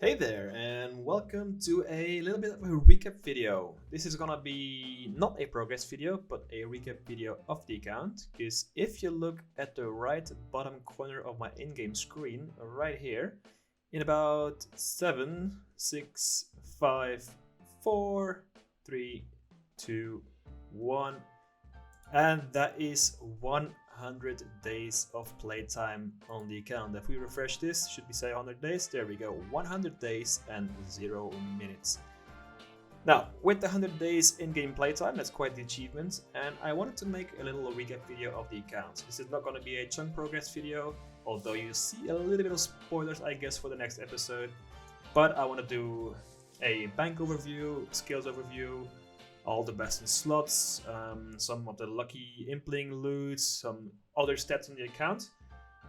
Hey there, and welcome to a little bit of a recap video. This is gonna be not a progress video, but a recap video of the account. Because if you look at the right bottom corner of my in-game screen, right here, in about 7, 6, 5, 4, 3, 2, 1, and that is 100 days of playtime on the account. If we refresh this, should we say 100 days? There we go, 100 days and 0 minutes. Now, with the 100 days in-game playtime, that's quite the achievement, and I wanted to make a little recap video of the account. This is not going to be a chunk progress video, although you see a little bit of spoilers, I guess, for the next episode. But I want to do a bank overview, skills overview, all the best in slots, some of the lucky impling loot, some other stats on the account.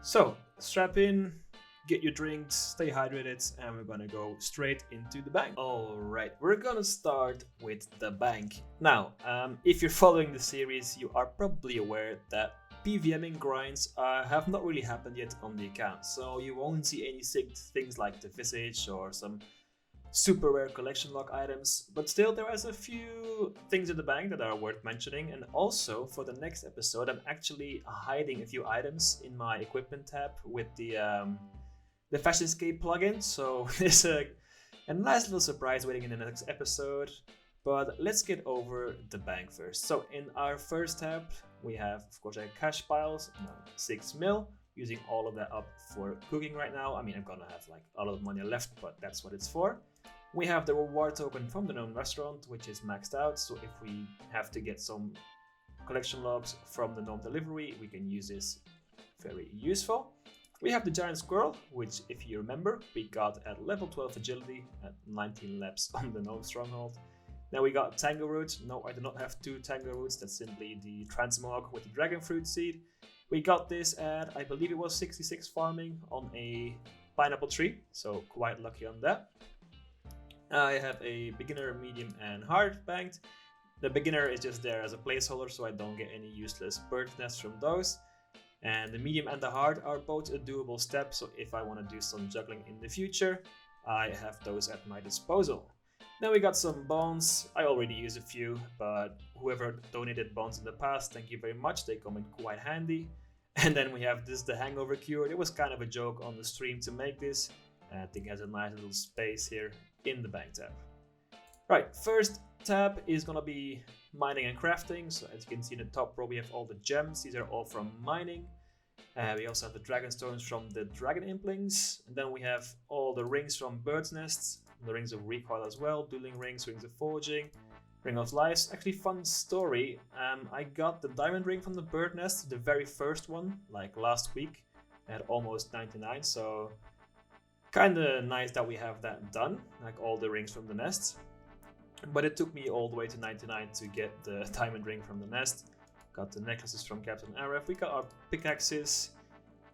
So strap in, get your drinks, stay hydrated, and we're gonna go straight into the bank. Alright, we're gonna start with the bank. Now, if you're following the series, you are probably aware that PVMing grinds have not really happened yet on the account, so you won't see any sick things like the Visage or some super rare collection lock items, but still there is a few things in the bank that are worth mentioning. And also for the next episode, I'm actually hiding a few items in my equipment tab with the Fashionscape plugin, so there's a nice little surprise waiting in the next episode. But let's get over the bank first. So in our first tab we have, of course, our cash piles, 6 mil, using all of that up for cooking right now. I mean, I'm gonna have like a lot of money left, but that's what it's for. We have the reward token from the known restaurant, which is maxed out, so if we have to get some collection logs from the gnome delivery, we can use this. Very useful. We have the giant squirrel, which, if you remember, we got at level 12 agility at 19 laps on the gnome stronghold. Then we got tango root. No, I do not have 2 tango roots, that's simply the transmog with the dragon fruit seed. We got this at, I believe it was 66 farming on a pineapple tree, so quite lucky on that. I have a beginner, medium, and hard banked. The beginner is just there as a placeholder, so I don't get any useless bird nests from those. And the medium and the hard are both a doable step, so if I want to do some juggling in the future, I have those at my disposal. Then we got some bonds. I already used a few, but whoever donated bonds in the past, thank you very much, they come in quite handy. And then we have this, the hangover cure. It was kind of a joke on the stream to make this. I think it has a nice little space here in the bank tab. Right, first tab is gonna be mining and crafting. So as you can see in the top row, we have all the gems. These are all from mining. We also have the dragon stones from the dragon implings. And then we have all the rings from bird's nests, the rings of recoil as well, dueling rings, rings of forging, ring of lives. Actually, fun story. I got the diamond ring from the bird nest, the very first one, like last week, at almost 99. So kinda nice that we have that done, like all the rings from the nest. But it took me all the way to 99 to get the diamond ring from the nest. Got the necklaces from Captain Aref. We got our pickaxes.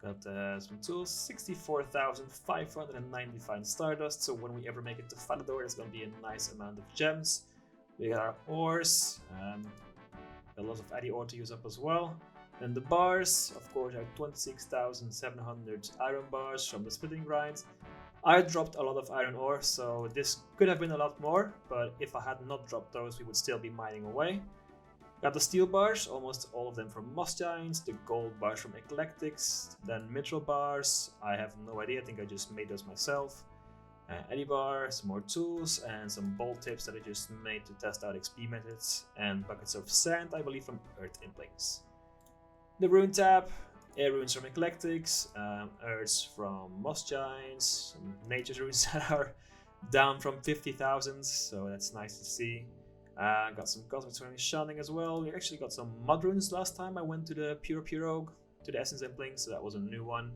Got some tools. 64,595 stardust. So when we ever make it to Fanador, it's gonna be a nice amount of gems. We got our ores. A lot of Addy ore to use up as well. And the bars, of course, are 26,700 iron bars from the splitting grinds. I dropped a lot of iron ore, so this could have been a lot more, but if I had not dropped those, we would still be mining away. Got the steel bars, almost all of them from Moss Giants, the gold bars from Eclectics, then mithril bars, I have no idea, I think I just made those myself. Eddy bars, some more tools, and some bolt tips that I just made to test out XP methods, and buckets of sand, I believe, from Earth Implings. The rune tab, air runes from Eclectics, earths from Moss Giants, some nature runes that are down from 50,000, so that's nice to see. Got some cosmic shunning as well. We actually got some mud runes last time I went to the Pure Rogue, to the Essence Impling, so that was a new one.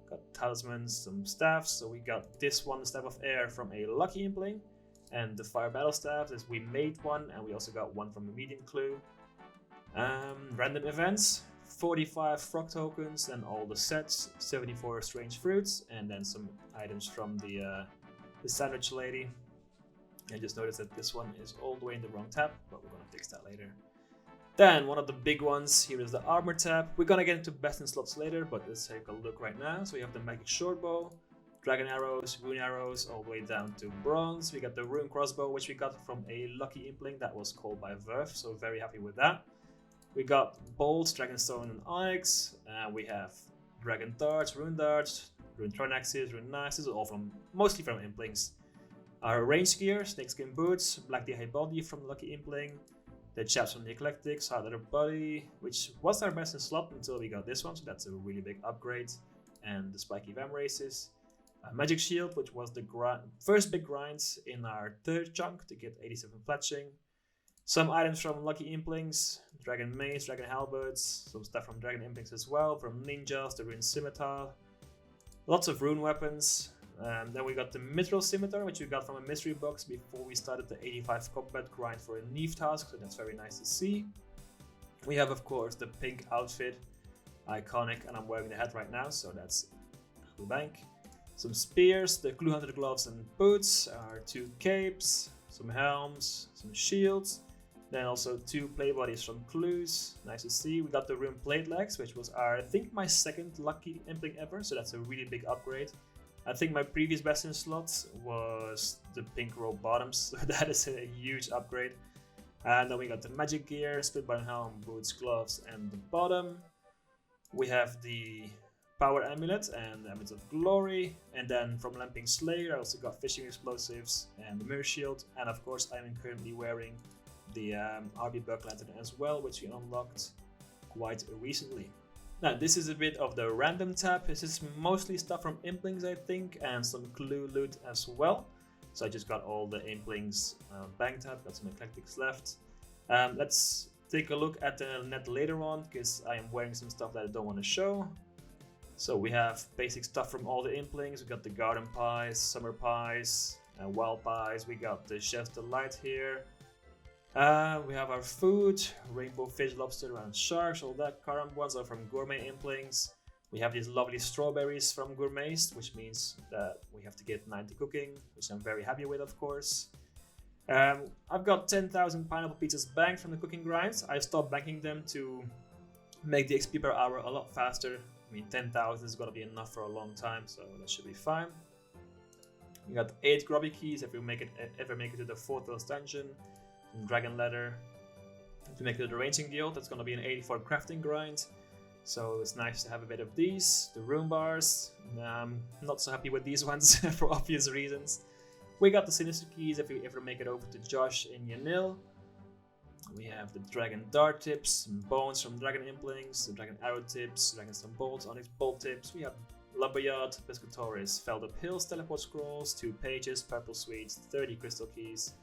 Got talismans, some staffs, so we got this one, the Staff of Air, from a Lucky Impling, and the Fire Battle Staff, is we made one, and we also got one from a Medium Clue. Random events, 45 frog tokens, and all the sets, 74 strange fruits, and then some items from the sandwich lady. I just noticed that this one is all the way in the wrong tab, but we're gonna fix that later. Then one of the big ones, here is the armor tab. We're gonna get into best in slots later, but let's take a look right now. So we have the magic short bow, dragon arrows, rune arrows, all the way down to bronze. We got the rune crossbow, which we got from a lucky impling that was called by Verve, so very happy with that. We got bolts, dragonstone, and onyx. We have dragon darts, rune thronaxes, rune axes, all from mostly from implings. Our range gear, snakeskin boots, black DH body from lucky impling. The chaps from the eclectics, hard leather body, which was our best in slot until we got this one, so that's a really big upgrade. And the spiky vam races. A magic shield, which was the first big grind in our third chunk to get 87 fletching. Some items from lucky implings, dragon mace, dragon halberds, some stuff from dragon implings as well, from ninjas, the rune scimitar, lots of rune weapons. Then we got the mithril scimitar, which we got from a mystery box before we started the 85 combat grind for a Neve task, so that's very nice to see. We have, of course, the pink outfit, iconic, and I'm wearing the hat right now, so that's cool bank. Some spears, the clue hunter gloves and boots, our 2 capes, some helms, some shields. Then also 2 play bodies from clues, nice to see. We got the rune plate legs, which was I think my second lucky impling ever, so that's a really big upgrade. I think my previous best in slots was the pink robe bottoms, so that is a huge upgrade. And then we got the magic gear, split button helm, boots, gloves, and the bottom. We have the power amulet and the amulet of glory, and then from Lamping Slayer I also got fishing explosives and the mirror shield, and of course I'm currently wearing the RB Buck Lantern as well, which we unlocked quite recently. Now this is a bit of the random tab. This is mostly stuff from implings I think, and some clue loot as well. So I just got all the implings bank tab, got some eclectics left. Let's take a look at the net later on, because I am wearing some stuff that I don't want to show. So we have basic stuff from all the implings. We got the garden pies, summer pies, wild pies. We got the chef's delight here. We have our food, rainbow fish, lobster, and sharks, all that. Current ones are from gourmet implings. We have these lovely strawberries from gourmets, which means that we have to get 90 cooking, which I'm very happy with, of course. I've got 10,000 pineapple pizzas banked from the cooking grinds. I stopped banking them to make the XP per hour a lot faster. I mean, 10,000 is gonna be enough for a long time, so that should be fine. We got 8 grubby keys if we ever make it to the 4th dungeon. Dragon ladder to make it to the ranging guild. That's gonna be an 84 crafting grind, so it's nice to have a bit of these. The rune bars, not so happy with these ones for obvious reasons. We got the sinister keys if we ever make it over to Josh in Yanil. We have the dragon dart tips, some bones from dragon implings, the dragon arrow tips, dragon stone bolts, onyx bolt tips. We have lumberyard, pescatoris, felled up hills, teleport scrolls, 2 pages, purple sweets, 30 crystal keys.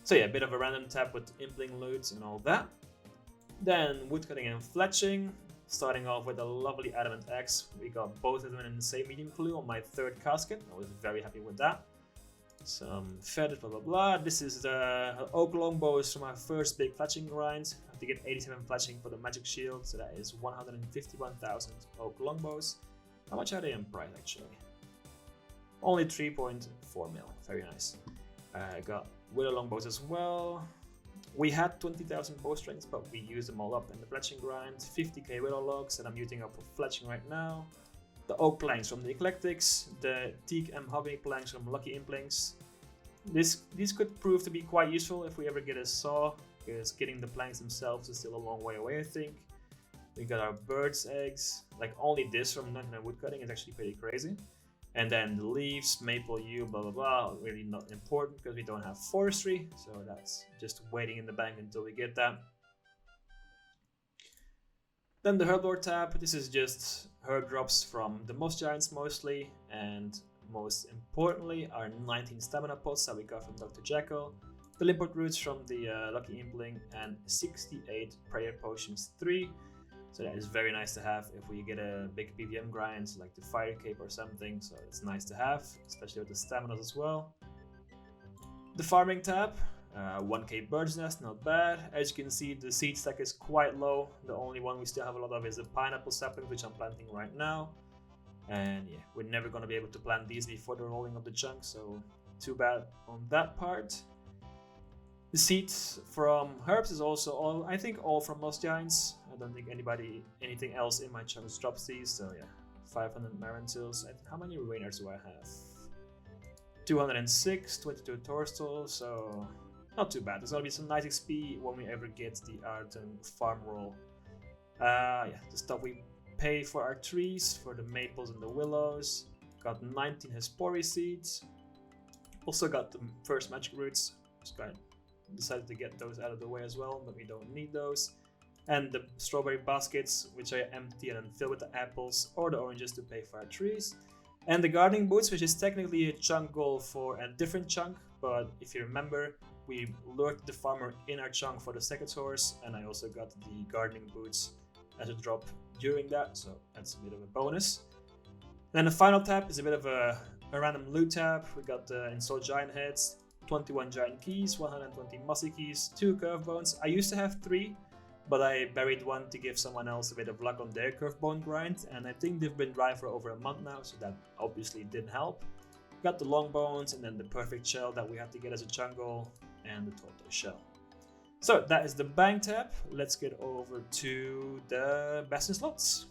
So yeah, a bit of a random tab with impling loot and all that. Then woodcutting and fletching, starting off with a lovely adamant axe. We got both of them in the same medium clue on my 3rd casket. I was very happy with that. Some feathers, blah blah blah. This is the oak longbows from our first big fletching grind. I have to get 87 fletching for the magic shield, so that is 151,000 oak longbows. How much are they in price actually? Only 3.4 mil, very nice. I got willow longbows as well. We had 20,000 bow strings, but we used them all up in the fletching grind. 50k willow logs that I'm using up for fletching right now. The oak planks from the eclectics, the teak and mahogany planks from lucky implings. These could prove to be quite useful if we ever get a saw, because getting the planks themselves is still a long way away I think. We got our bird's eggs, like only this from 99 woodcutting is actually pretty crazy. And then the leaves, maple, yew, blah blah blah, really not important because we don't have forestry, so that's just waiting in the bank until we get that. Then the herb lord tab, this is just herb drops from the moss giants mostly, and most importantly our 19 stamina pots that we got from Dr. Jekyll, the limport roots from the lucky impling, and 68 prayer potions 3. So that is very nice to have if we get a big PVM grind like the fire cape or something, so it's nice to have, especially with the stamina as well. The farming tab, 1k bird's nest, not bad. As you can see, the seed stack is quite low. The only one we still have a lot of is the pineapple sapling, which I'm planting right now. And yeah, we're never going to be able to plant these before the rolling of the chunk, so too bad on that part. The seeds from herbs is also all, I think all from Moss Giants. I don't think anything else in my chunks drops these, so yeah, 500 Marantils. How many Rainers do I have? 206, 22 Torstal, so not too bad. There's gonna be some nice XP when we ever get the Arden farm roll. Yeah, the stuff we pay for our trees, for the maples and the willows. Got 19 Hespori seeds. Also got the first magic roots. Just kind of decided to get those out of the way as well, but we don't need those. And the strawberry baskets, which I empty and then fill with the apples or the oranges to pay for our trees. And the gardening boots, which is technically a chunk goal for a different chunk, but if you remember, we lured the farmer in our chunk for the second source, and I also got the gardening boots as a drop during that, so that's a bit of a bonus. Then the final tab is a bit of a random loot tab. We got the install giant heads, 21 giant keys, 120 mossy keys, 2 curve bones. I used to have 3, but I buried one to give someone else a bit of luck on their curve bone grind, and I think they've been dry for over a month now, so that obviously didn't help. Got the long bones, and then the perfect shell that we had to get as a jungle, and the tortoise shell. So that is the bank tab. Let's get over to the best in slots.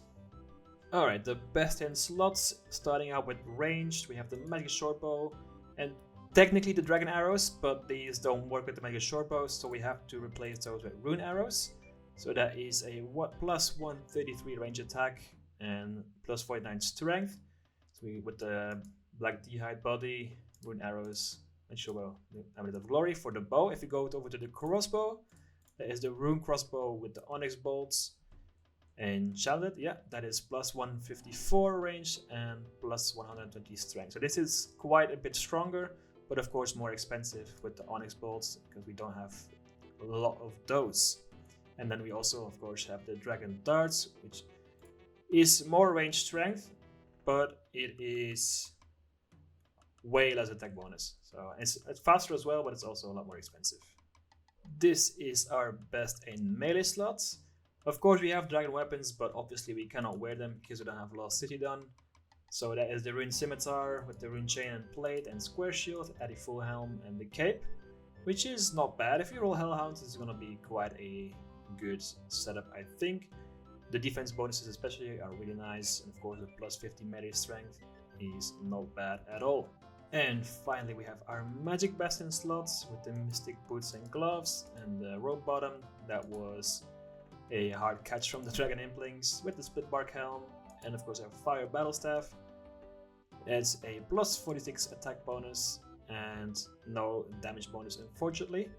Alright, the best in slots, starting out with ranged, we have the magic shortbow, and technically the dragon arrows, but these don't work with the magic shortbow, so we have to replace those with rune arrows. So that is a plus 133 range attack and plus 49 strength. So with the black d'hide body, rune arrows, and shortbow, a bit of glory for the bow. If you go over to the crossbow, that is the rune crossbow with the onyx bolts and shielded. Yeah, that is plus 154 range and plus 120 strength. So this is quite a bit stronger, but of course more expensive with the onyx bolts because we don't have a lot of those. And then we also, of course, have the dragon darts, which is more range strength, but it is way less attack bonus. So it's faster as well, but it's also a lot more expensive. This is our best in melee slots. Of course, we have dragon weapons, but obviously we cannot wear them because we don't have Lost City done. So that is the rune scimitar with the rune chain and plate and square shield, at the full helm and the cape, which is not bad. If you roll hellhounds, it's gonna be quite a good setup, I think. The defense bonuses especially are really nice, and of course the plus 50 melee strength is not bad at all. And finally we have our magic best in slots with the mystic boots and gloves and the rope bottom. That was a hard catch from the dragon implings with the split bark helm, and of course our fire battle staff. It's a plus 46 attack bonus and no damage bonus, unfortunately.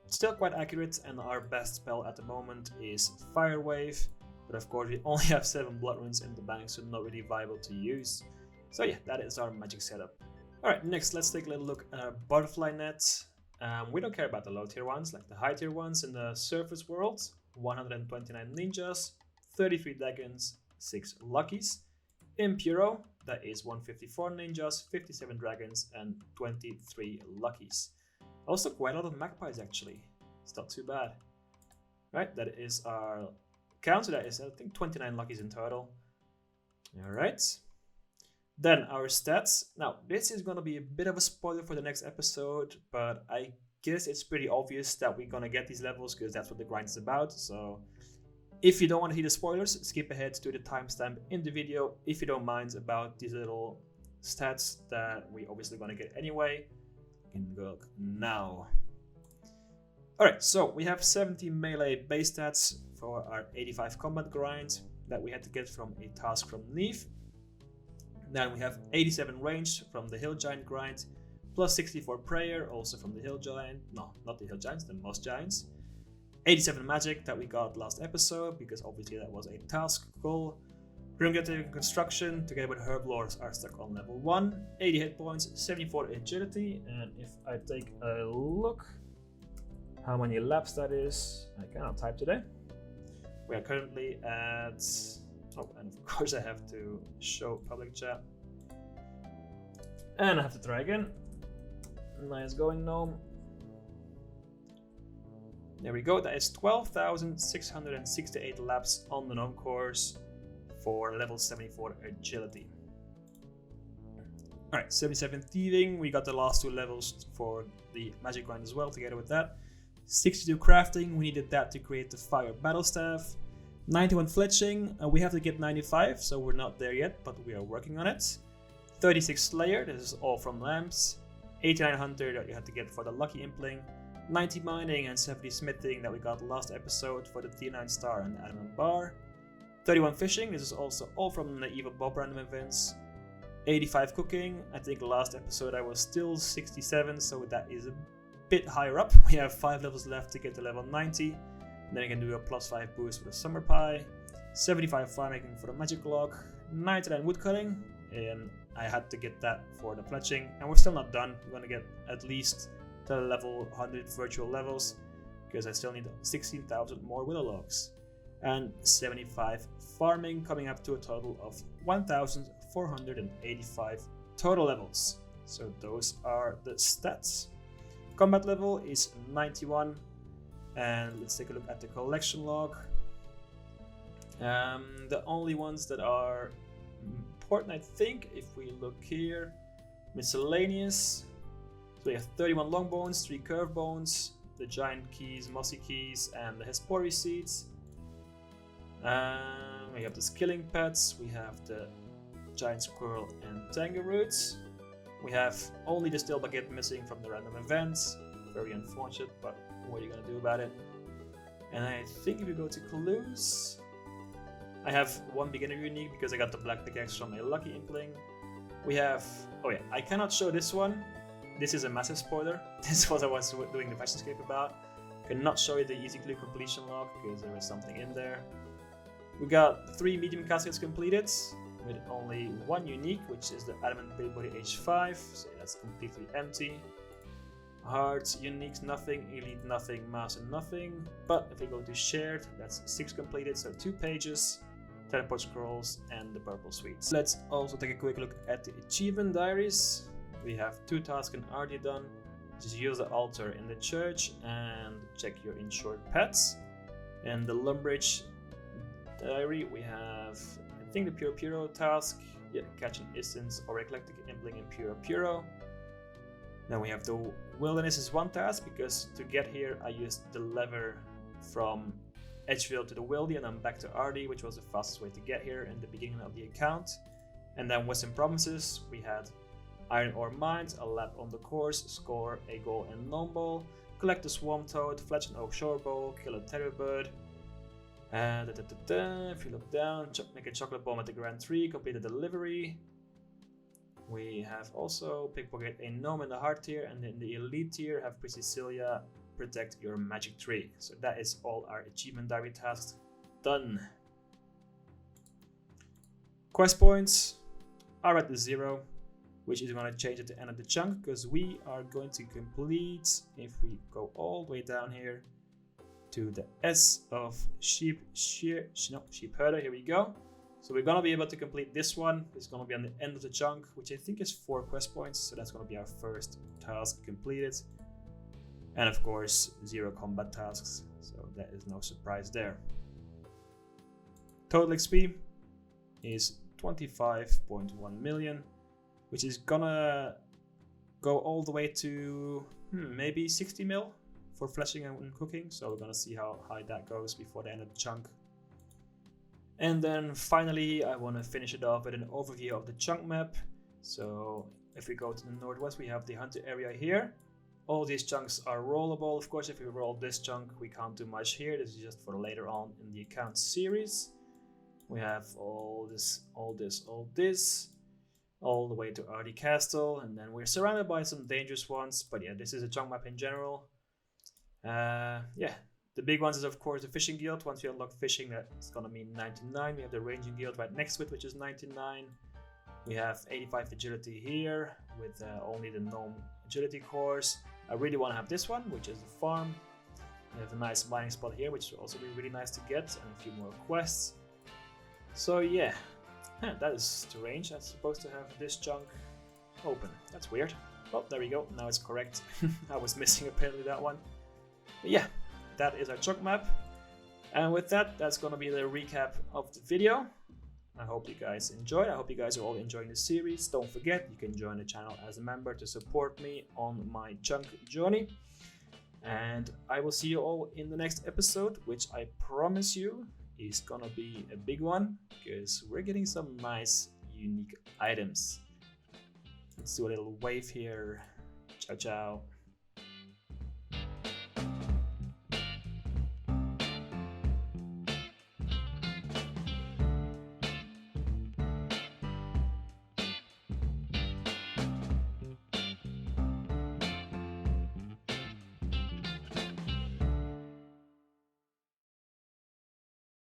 Still quite accurate, and our best spell at the moment is Fire Wave, but of course we only have 7 blood runes in the bank, so not really viable to use. So yeah, that is our magic setup. Alright, next let's take a little look at our butterfly net. We don't care about the low tier ones, like the high tier ones in the surface world. 129 ninjas, 33 dragons, 6 luckies. In Puro, that is 154 ninjas, 57 dragons, and 23 luckies. Also quite a lot of magpies actually. It's not too bad. Right, that is our count. So that is, I think, 29 luckies in total. Alright. Then our stats. Now, this is gonna be a bit of a spoiler for the next episode, but I guess it's pretty obvious that we're gonna get these levels because that's what the grind is about. So if you don't want to hear the spoilers, skip ahead to the timestamp in the video if you don't mind about these little stats that we obviously gonna get anyway. You can go look now. Alright, so we have 70 melee base stats for our 85 combat grind that we had to get from a task from Neve. Then we have 87 range from the Hill Giant grind, plus 64 prayer, also from the Hill Giant. No, not the Hill Giants, the Moss Giants. 87 magic that we got last episode, because obviously that was a task goal. Rune construction together with Herblores are stuck on level 1. 80 hit points, 74 agility, and if I take a look how many laps that is, I cannot type today. We are currently at, oh, and of course I have to show public chat. And I have to try again. Nice going, Gnome. There we go, that is 12,668 laps on the Gnome course for level 74 agility. Alright, 77 thieving, we got the last 2 levels for the magic grind as well together with that. 62 crafting, we needed that to create the fire battle staff. 91 fletching, we have to get 95, so we're not there yet, but we are working on it. 36 Slayer, this is all from lamps. 89 Hunter that you have to get for the lucky impling. 90 Mining and 70 Smithing that we got last episode for the tier 9 star and the adamant bar. 31 Fishing, this is also all from the Evil Bob random events. 85 Cooking, I think last episode I was still 67, so that is a bit higher up. We have 5 levels left to get to level 90. And then you can do a +5 boost for the Summer Pie. 75 Fire Making for the Magic Lock. 99 Woodcutting, and I had to get that for the fletching. And we're still not done. We're gonna get at least to level 100 virtual levels, because I still need 16,000 more willow logs. And 75 farming, coming up to a total of 1,485 total levels. So those are the stats. Combat level is 91, and let's take a look at the collection log. The only ones that are important, I think, if we look here, miscellaneous. So we have 31 long bones, 3 curve bones, the giant keys, mossy keys, and the Hespori seeds. We have the skilling pets, we have the giant squirrel and tango roots. We have only the steel baguette missing from the random events. Very unfortunate, but what are you gonna do about it? And I think if you go to clues, I have one beginner unique because I got the black pickaxe from a lucky impling. We have, oh yeah, I cannot show this one. This is a massive spoiler. This is what I was doing the Fashionscape about. Cannot show you the easy clue completion log because there is something in there. We got 3 medium caskets completed with only one unique, which is the adamant big body H5, so that's completely empty. Hearts, uniques, nothing, elite, nothing, master, nothing. But if we go to shared, that's 6 completed, so 2 pages, teleport scrolls, and the purple sweets. Let's also take a quick look at the achievement diaries. We have 2 tasks in already done. Just use the altar in the church and check your insured pets. And the Lumbridge diary, we have, I think, the Puro Puro task. Yeah, catch an instance or eclectic impling in Puro Puro. Then we have the Wilderness is 1 task, because to get here I used the lever from Edgeville to the Wildy and then back to Ardy, which was the fastest way to get here in the beginning of the account. And then Western Provinces, we had Iron Ore Mines, a lap on the course, score a goal and non-ball, collect a Swarm Toad, fletch an Oak Shore Bowl, kill a Terror Bird. If you look down, make a chocolate bomb at the Grand Tree, complete the delivery. We have also pickpocket a gnome in the hard tier, and in the elite tier have Priscilla protect your magic tree. So that is all our achievement diary tasks done. Quest points are at the 0, which is going to change at the end of the chunk, because we are going to complete, if we go all the way down here to the S of sheep herder, here we go. So we're gonna be able to complete this one. It's gonna be on the end of the chunk, which I think is 4 quest points. So that's gonna be our first task completed. And of course, 0 combat tasks. So that is no surprise there. Total XP is 25.1 million, which is gonna go all the way to maybe 60 mil for fleshing and cooking. So we're gonna see how high that goes before the end of the chunk. And then finally, I want to finish it off with an overview of the chunk map. So if we go to the northwest, we have the hunter area here. All these chunks are rollable. Of course, if we roll this chunk, we can't do much here. This is just for later on in the account series. We have all this, all the way to Ardy Castle, and then we're surrounded by some dangerous ones. But yeah, this is a chunk map in general. Yeah. The big ones is of course the Fishing Guild. Once you unlock fishing, that's gonna mean 99. We have the Ranging Guild right next to it, which is 99. We have 85 agility here with only the gnome agility course. I really want to have this one, which is the farm. We have a nice mining spot here, which will also be really nice to get, and a few more quests. So yeah, that is strange. I'm supposed to have this chunk open. That's weird. Oh, there we go. Now it's correct. I was missing apparently that one. But yeah. That is our chunk map. And with that, that's going to be the recap of the video. I hope you guys enjoyed. I hope you guys are all enjoying the series. Don't forget, you can join the channel as a member to support me on my chunk journey. And I will see you all in the next episode, which I promise you is gonna be a big one because we're getting some nice unique items. Let's do a little wave here. Ciao, ciao.